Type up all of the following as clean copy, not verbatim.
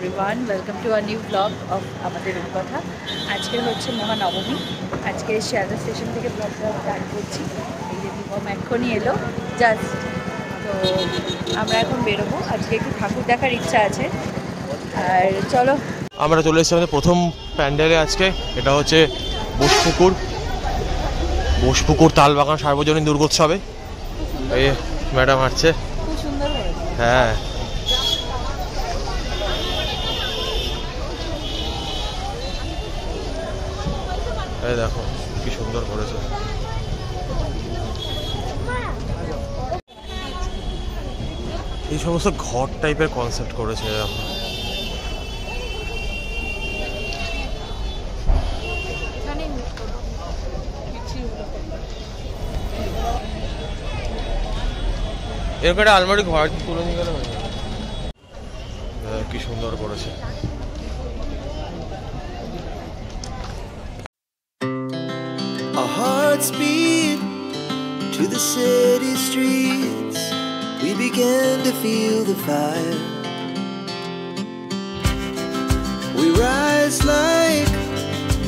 Everyone, welcome to a new blog of আমাদের রূপকথা। আজকে হচ্ছে মহানবমী। আজকে শিয়ালদা স্টেশন থেকে ব্লগটা স্টার্ট করছি। এই যে দীপম এক্ষুনি এলো জাস্ট। তো আমরা এখন বেরোবো। আজকে একটু ঠাকুর দেখার ইচ্ছা আছে। আর চলো, আমরা চলে এসেছি আমাদের প্রথম প্যান্ডেলে। আজকে এটা হচ্ছে বোসপুকুর তালবাগান সার্বজনীন দুর্গোৎসবে। এই ম্যাডাম আসছে, খুব সুন্দর হয়েছে। হ্যাঁ এই দেখো কি সুন্দর করেছে। এই সমস্ত ঘর টাইপের কনসেপ্ট করেছে এখন। এরকম একটা আলমারি ঘর তুলে নিয়ে গেলে কি সুন্দর করেছে। Our hearts beat to the city streets. We began to feel the fire. We rise like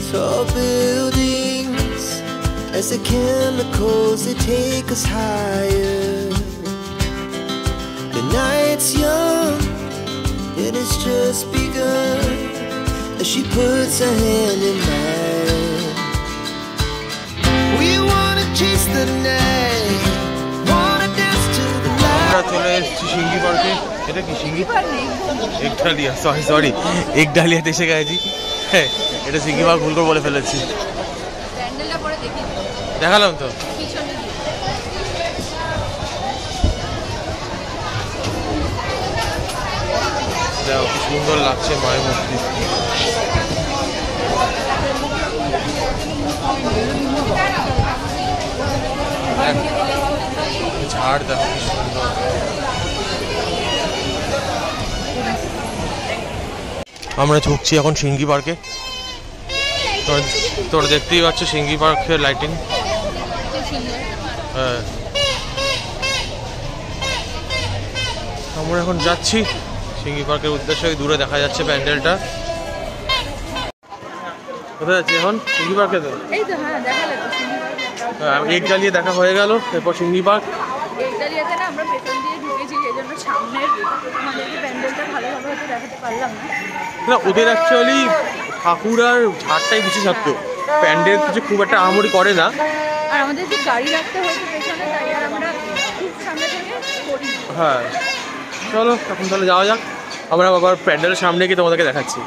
tall buildings as the chemicals they take us higher. The night's young and it's just begun as she puts her hand in mine. We wanna chase the night, wanna dance to the light. আমরা চলে এসেছি সিঙ্গি পার্কে। এটা কি সিঙ্গি? Ekdalia, sorry একডালিয়াতে এসে গেছি। হ্যাঁ, এটা সিঙ্গি পার্ক ভুল করে বলে ফেলেছি। দেখালাম তো। দেখো কি সুন্দর লাগছে মায়ের মূর্তি। ঝাড় দেখো কি সুন্দর। আমরা ঢুকছি এখন সিঙ্গি পার্কে। তোরা দেখতেই পাচ্ছ সিঙ্গি পার্কের লাইটিং। হ্যাঁ, আমরা এখন যাচ্ছি সিঙ্গি পার্কের উদ্দেশ্যে। দূরে দেখা যাচ্ছে প্যান্ডেলটা। কোথায় যাচ্ছি এখন? সিঙ্গি পার্কে তো। হ্যাঁ, একডালিয়া দেখা হয়ে গেল, এরপর সিঙ্গি পার্ক। একডালিয়াতে না আমরা পেছন দিয়ে ঢুকেছি, এই জন্য সামনের আমাদেরকে প্যান্ডেলটা ভালোভাবে হয়তো দেখাতে পারলাম না। ওদের অ্যাকচুয়ালি ঠাকুর আর ঝাড়টাই বেশি থাকতো, প্যান্ডেল কিছু খুব একটা আহামরি করে না। আর আমাদের যে গাড়ি রাখতে হয়তো পেছনে, তাই আর আমরা খুব সামনে থেকে করি। হ্যাঁ চলো এখন তাহলে যাওয়া যাক। আমরা আবার প্যান্ডেলের সামনে গিয়ে তোমাদেরকে দেখাচ্ছি।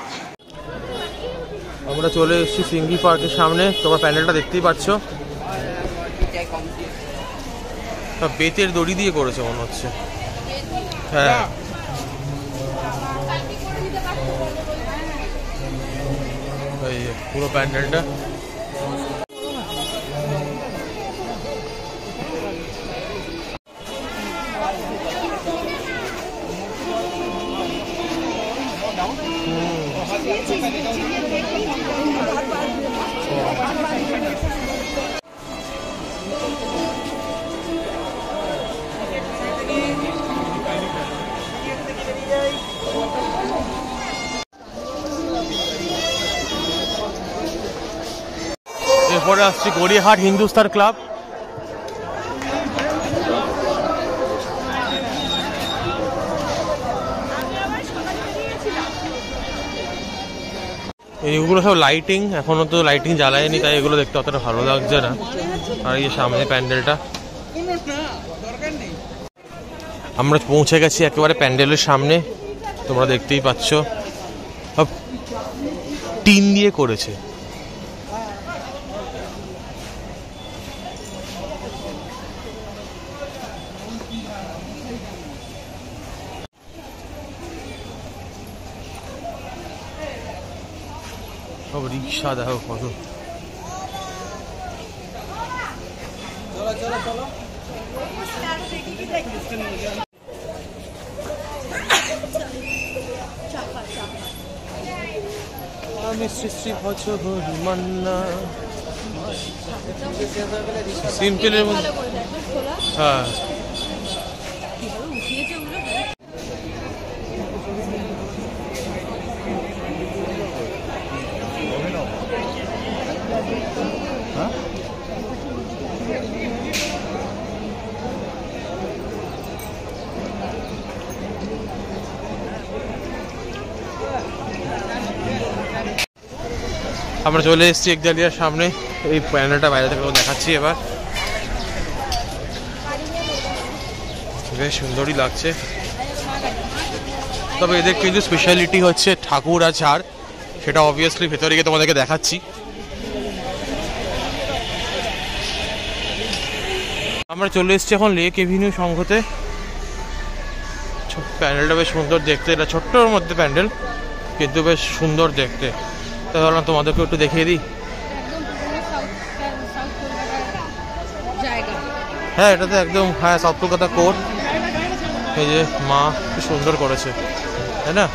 আমরা চলে এসেছি সিঙ্গি পার্কের সামনে। তোমরা প্যান্ডেলটা দেখতেই পাচ্ছ। বেতের দড়ি দিয়ে করেছে মনে হচ্ছে। হ্যাঁ, এই পুরো প্যান্ডেলটা। এরপরে আসছি গড়িয়াহাট হিন্দুস্তান ক্লাব। এগুলো সব লাইটিং, এখনো তো লাইটিং জ্বালায়নি, তাই এগুলো দেখতে অতটা ভালো লাগছে না। আর এই সামনে প্যান্ডেলটা। আমরা পৌঁছে গেছি একেবারে প্যান্ডেলের সামনে। তোমরা দেখতেই পাচ্ছ সব টিন দিয়ে করেছে। সব রিক্সা দেখো কত। আমি শ্রী শ্রী ভজহরি মান্না সিম্পলের মধ্যে। হ্যাঁ আমরা চলে এসেছি একডালিয়ার সামনে। এই প্যান্ডেলটা বাইরে থেকে দেখাচ্ছি এবার। বেশ সুন্দরই লাগছে, তবে এদের কিন্তু স্পেশালিটি হচ্ছে ঠাকুর আর ঝাড়, সেটা অবভিয়াসলি ভেতরে গিয়ে তোমাদেরকে দেখাচ্ছি। আমরা চলে এসেছি এখন লেক এভিনিউ সংঘতে। প্যান্ডেলটা বেশ সুন্দর দেখতে, এটা ছোট্টর মধ্যে প্যান্ডেল কিন্তু বেশ সুন্দর দেখতে। তাই ভাবলাম তোমাদেরকে একটু দেখিয়ে দিই। হ্যাঁ, এটা তো একদম হ্যাঁ সাউথ কলকাতা কোর্ট। এই যে মা খুব সুন্দর করেছে, তাই না?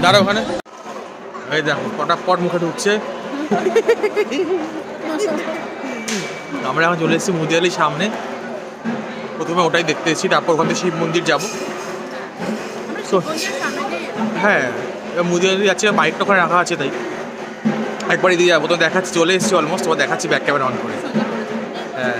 দাঁড়া ওখানে, এই দেখো পটাপট মুখে ঢুকছে। আমরা এখন চলে এসেছি মুদিয়ালির সামনে। প্রথমে ওটাই দেখতে এসেছি, তারপর ওখান থেকে শিব মন্দির যাবো। হ্যাঁ, মুদিয়ালি যাচ্ছে, বাইকটা ওখানে রাখা আছে, তাই একবার এদিকে যাবো। তো দেখাচ্ছি, চলে এসেছি অলমোস্ট, তোমার দেখাচ্ছি ব্যাক ক্যামেরা অন করে। হ্যাঁ,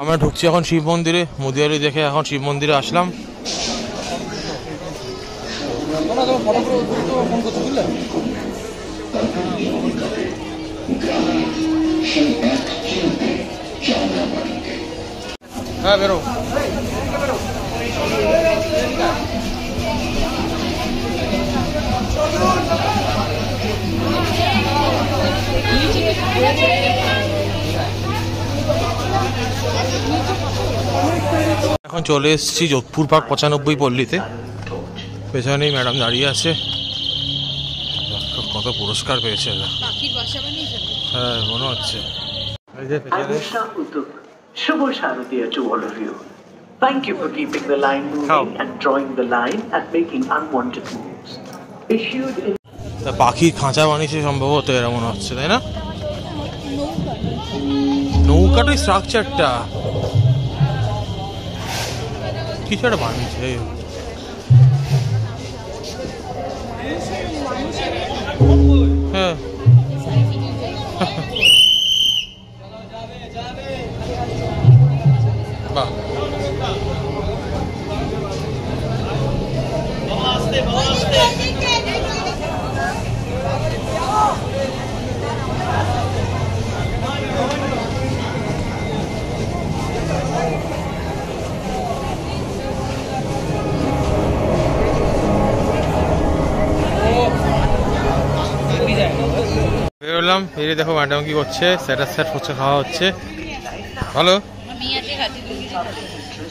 আমরা ঢুকছি এখন শিব মন্দিরে। মুদিয়ালি দেখে এখন শিব মন্দিরে আসলাম। হ্যাঁ, বেরো। এখন চলে এসেছি যোধপুর পার্ক 95 পল্লীতে। পেছনেই ম্যাডাম দাঁড়িয়ে আছে, কত পুরস্কার পেয়েছে এরা। হ্যাঁ, মনে হচ্ছে। শুভ শারদীয়া to all of you. Thank you for keeping the line moving and drawing the line and making unwanted moves. Issued in পাখির খাঁচা বানিয়েছে সম্ভবত, এরা মনে হচ্ছে, তাই না? নৌকাটাই স্ট্রাকচারটা কিছু একটা বানিয়েছে। হ্যাঁ, বাহ, বেরোলাম। ফিরে দেখো ম্যাডাম কি করছে, স্যাটার স্যাট ফুচকা খাওয়া হচ্ছে। ভালো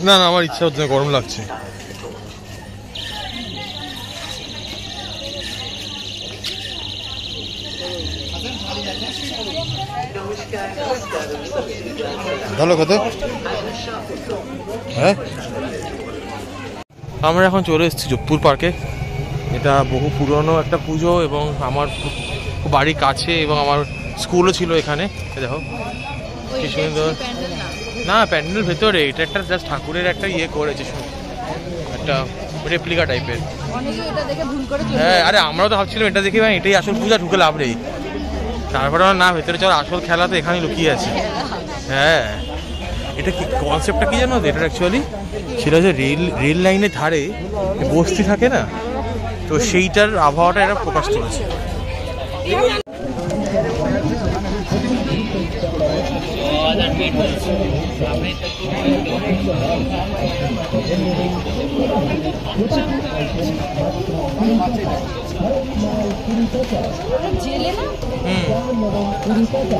না? না, আমার ইচ্ছা হচ্ছে, গরম লাগছে। ভালো খেতে। হ্যাঁ, আমরা এখন চলে এসেছি যোধপুর পার্কে। এটা বহু পুরনো একটা পুজো এবং আমার বাড়ির কাছে, এবং আমার স্কুলও ছিল এখানে। দেখো কি সুন্দর। না, প্যান্ডেল ভেতরে, এটা একটা জাস্ট ঠাকুরের একটা ইয়ে করেছে, একটা রেপ্লিকা টাইপের। হ্যাঁ, আরে আমরাও তো ভাবছিলাম এটা দেখে এটাই আসল পূজা, ঢুকে লাভ নেই। তারপরে না, ভেতরে চল, আসল খেলা তো এখানে লুকিয়ে আছে। হ্যাঁ, এটা কি কনসেপ্টটা কি জানো? এটা অ্যাকচুয়ালি সেটা হচ্ছে রেল লাইনের ধারে বস্তি থাকে না, তো সেইটার আবহাওয়াটা এরা প্রকাশ করেছে। জেলে না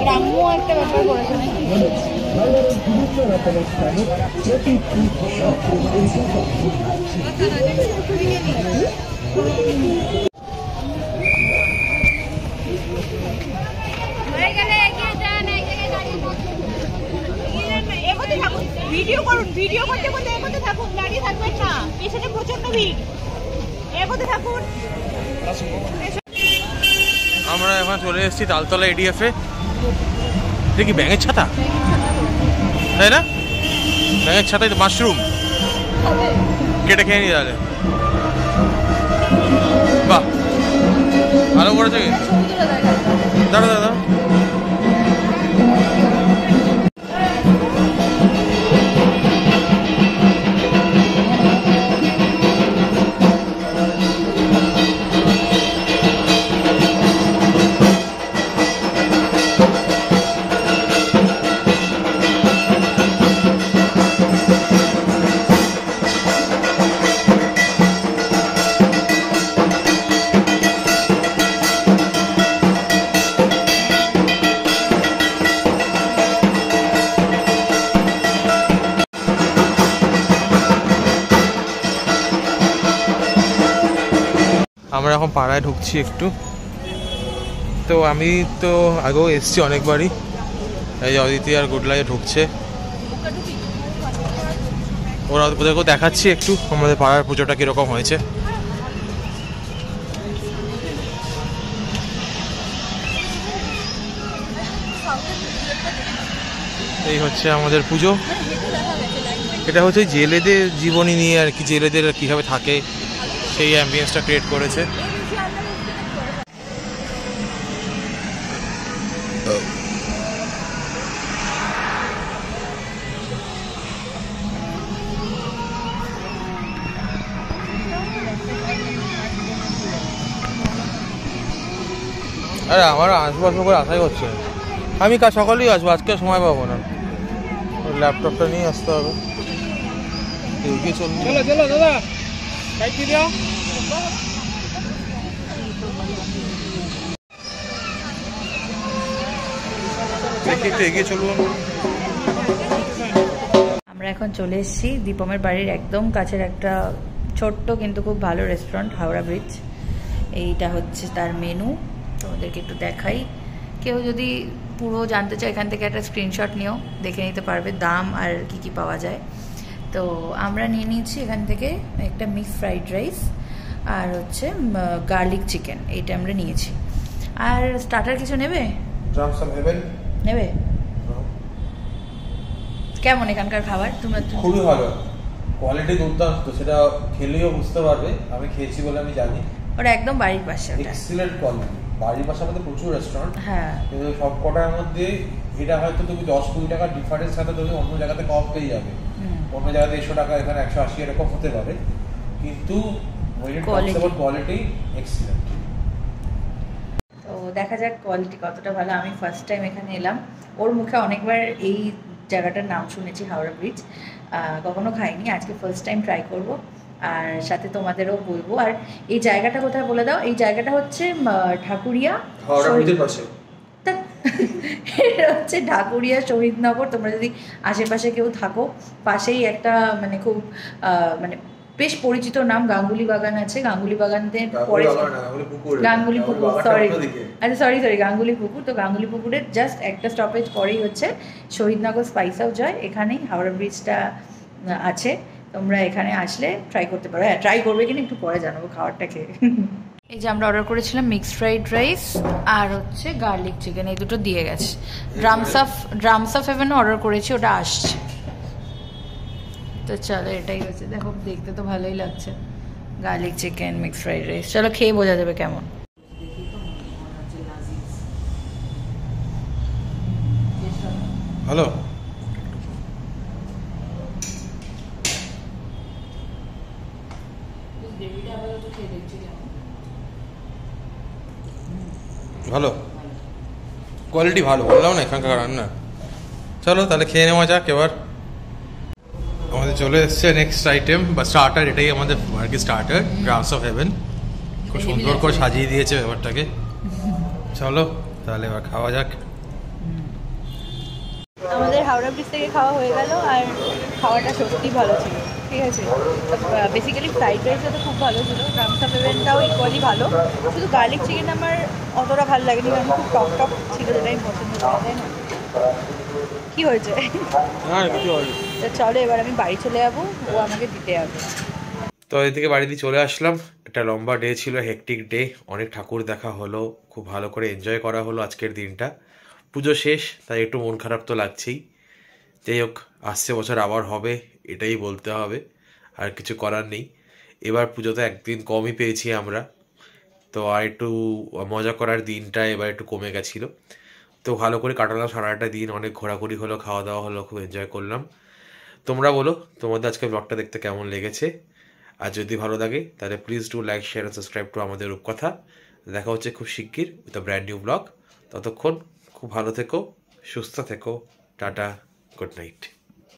গ্রাম্য একটা ব্যাপার করেছে নাকি? ভিডিও করুন, ভিডিও করতে করতে এগোতে থাকুন, দাঁড়িয়ে থাকবেন না, পেছনে প্রচন্ড ভিড়, এগোতে থাকুন। আমরা এখন চলে এসেছি তালতলা এডিএফে। এটা কি ব্যাঙের ছাতা, তাই না? ব্যাঙের ছাতায় তো মাশরুম কেটে খেয়ে নি তাহলে। বাহ, ভালো করেছে। দাঁড়া দাদা, আমরা এখন পাড়ায় ঢুকছি একটু। তো আমি তো আগেও এসছি অনেকবারই। এই যে অদিতি আর গুডলাই ঢুকছে, ওরা ওদেরকেও দেখাচ্ছি একটু আমাদের পাড়ার পুজোটা কীরকম হয়েছে। এই হচ্ছে আমাদের পুজো। এটা হচ্ছে জেলেদের জীবনী নিয়ে আর কি, জেলেদের কীভাবে থাকে সেই অ্যাম্বিয়েন্সটা ক্রিয়েট করেছে। আরে আমার আসবো আসবো করে আশাই হচ্ছে না। আমি কাল সকালেই আসবো, আজকে সময় পাবো না, ল্যাপটপটা নিয়ে আসতে হবে। এগিয়ে চলো চলো দাদা, একটু এগিয়ে চলবো। আমরা এখন চলে এসেছি দীপমের বাড়ির একদম কাছের একটা ছোট্ট কিন্তু খুব ভালো রেস্টুরেন্ট, হাওড়া ব্রিজ। এইটা হচ্ছে তার মেনু, তোমাদেরকে একটু দেখাই। কেউ যদি পুরো জানতে চায় এখান থেকে একটা স্ক্রিনশট নিয়েও দেখে নিতে পারবে দাম আর কি কি পাওয়া যায়। তো আমরা নিয়ে নিয়েছি এখান থেকে একটা মিক্স ফ্রাইড রাইস আর হচ্ছে গার্লিক চিকেন, এইটা আমরা নিয়েছি। আর স্টার্টার কিছু নেবে? নেবে? কেমন এখানকার খাবার? তুমি খুবই ভালো, কোয়ালিটি দুর্দান্ত, সেটা খেলেও বুঝতে পারবে। আমি খেয়েছি বলে আমি জানি। ওটা একদম বাড়ির পাশে, এক্সিলেন্ট কোয়ালিটি। বাড়ির পাশে আমাদের প্রচুর রেস্টুরেন্ট, হ্যাঁ, কিন্তু সব কটার মধ্যে এটা হয়তো তুমি 10-20 টাকার ডিফারেন্স সাথে তুমি অন্য জায়গাতে কম পেয়ে যাবে। অন্য জায়গাতে 100 টাকা, এখানে 180 এরকম হতে পারে, কিন্তু কোয়ালিটি এক্সিলেন্ট। তো দেখা যাক কোয়ালিটি কতটা ভালো। আমি ফার্স্ট টাইম এখানে এলাম, ওর মুখে অনেকবার এই জায়গাটার নাম শুনেছি হাওড়া ব্রিজ, কখনো খাইনি, আজকে ফার্স্ট টাইম ট্রাই করব। আর সাথে তোমাদেরও বলবো। আর এই জায়গাটা কোথায় বলে দাও? এই জায়গাটা হচ্ছে ঢাকুরিয়া, হাওড়া ব্রিজের পাশে। এটা হচ্ছে ঢাকুরিয়া শহীদনগর। তোমরা যদি আশেপাশে কেউ থাকো, পাশেই একটা মানে খুব মানে বেশ পরিচিত নাম, গাঙ্গুলি বাগান আছে, গাঙ্গুলি বাগানতে পরে গাঙ্গুলি পুকুর, সরি গাঙ্গুলি পুকুর। তো গাঙ্গুলি পুকুরের জাস্ট একটা স্টপেজ পরেই হচ্ছে শহীদনগর স্পাইস হাউস জয়, এখানেই হাওড়া ব্রিজটা আছে। তোমরা এখানে আসলে ট্রাই করতে পারো। হ্যাঁ, ট্রাই করবে কিনা একটু পরে জানাবো খাবারটা খেয়ে। এই যে আমরা অর্ডার করেছিলাম মিক্সড ফ্রাইড রাইস আর হচ্ছে গার্লিক চিকেন, এই দুটো দিয়ে গেছে। ড্রামস অফ হেভেনও অর্ডার করেছি, ওটা আসছে। তো চলো, এটাই হচ্ছে, দেখো দেখতে তো ভালোই লাগছে, garlic chicken mixed fried rice. চলো খেয়ে বোঝা যাবে কেমন। হ্যালো, ভালো কোয়ালিটি, ভালো বললাম না এখানকার রান্না। চলো তাহলে খেয়ে নেওয়া যাক এবার। আমাদের চলে এসছে নেক্সট আইটেম বা স্টার্টার, এটাই আমাদের আর কি স্টার্টার, ড্রামস অফ হেভেন। খুব সুন্দর করে সাজিয়ে দিয়েছে ব্যাপারটাকে। চলো তাহলে এবার খাওয়া যাক। আমাদের হাওড়া ব্রিজ থেকে খাওয়া হয়ে গেল, আর খাওয়াটা সত্যি ভালো ছিল, ঠিক আছে। বেসিক্যালি ফ্রাইড রাইসটা তো খুব ভালো ছিল, ড্রামস অফ হেভেনটাও ইকুয়ালি ভালো, শুধু গার্লিক চিকেন আমার অতটা ভালো লাগেনি, কারণ খুব টক টক ছিল, যেটা আমি পছন্দ করি, তাই না? কি হয়েছে? তো চলো এবার আমি বাড়ি চলে যাবো, ও আমাকে দিতে যাবে। তো এদিকে বাড়িতে চলে আসলাম। একটা লম্বা ডে ছিল, হেকটিক ডে, অনেক ঠাকুর দেখা হলো, খুব ভালো করে এনজয় করা হলো আজকের দিনটা। পুজো শেষ, তাই একটু মন খারাপ তো লাগছেই। যাই হোক, আসছে বছর আবার হবে, এটাই বলতে হবে, আর কিছু করার নেই। এবার পুজোতে একদিন কমই পেয়েছি আমরা, তো আর একটু মজা করার দিনটা এবার একটু কমে গেছিলো। তো ভালো করে কাটালাম সারাটা দিন, অনেক ঘোরাঘুরি হলো, খাওয়া দাওয়া হলো, খুব এনজয় করলাম। তোমরা বলো তোমাদের আজকে ব্লগটা দেখতে কেমন লেগেছে। আর যদি ভালো লাগে তাহলে প্লিজ ডু লাইক, শেয়ার আর সাবস্ক্রাইব টু আমাদের রূপকথা। দেখা হচ্ছে খুব শিগগির with a brand new blog. ততক্ষণ খুব ভালো থেকো, সুস্থ থেকো, টাটা, গুড নাইট।